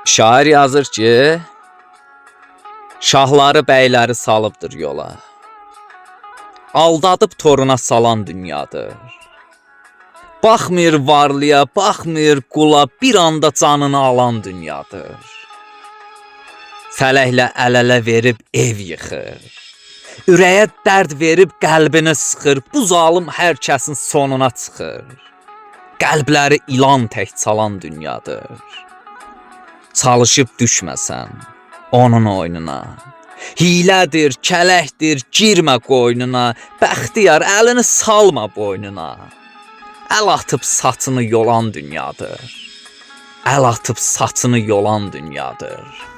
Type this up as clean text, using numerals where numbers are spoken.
Şair yazır ki, şahları bəyləri salıbdır yola. Aldadıb toruna salan dünyadır. Baxmır varlıya, baxmır qula, bir anda canını alan dünyadır. Fələklə əl-ələ verib ev yıxır. Ürəyə dərd verib qəlbini sıxır. Bu zalım hər kəsin sonuna çıxır. Qəlbləri ilan tək çalan dünyadır. Çalışıb düşməsən onun oyununa. Hilədir, kələkdir, girmə qoynuna. Bəxtiyar, əlini salma boynuna. Əl atıb saçını yolan dünyadır. Əl atıb saçını yolan dünyadır.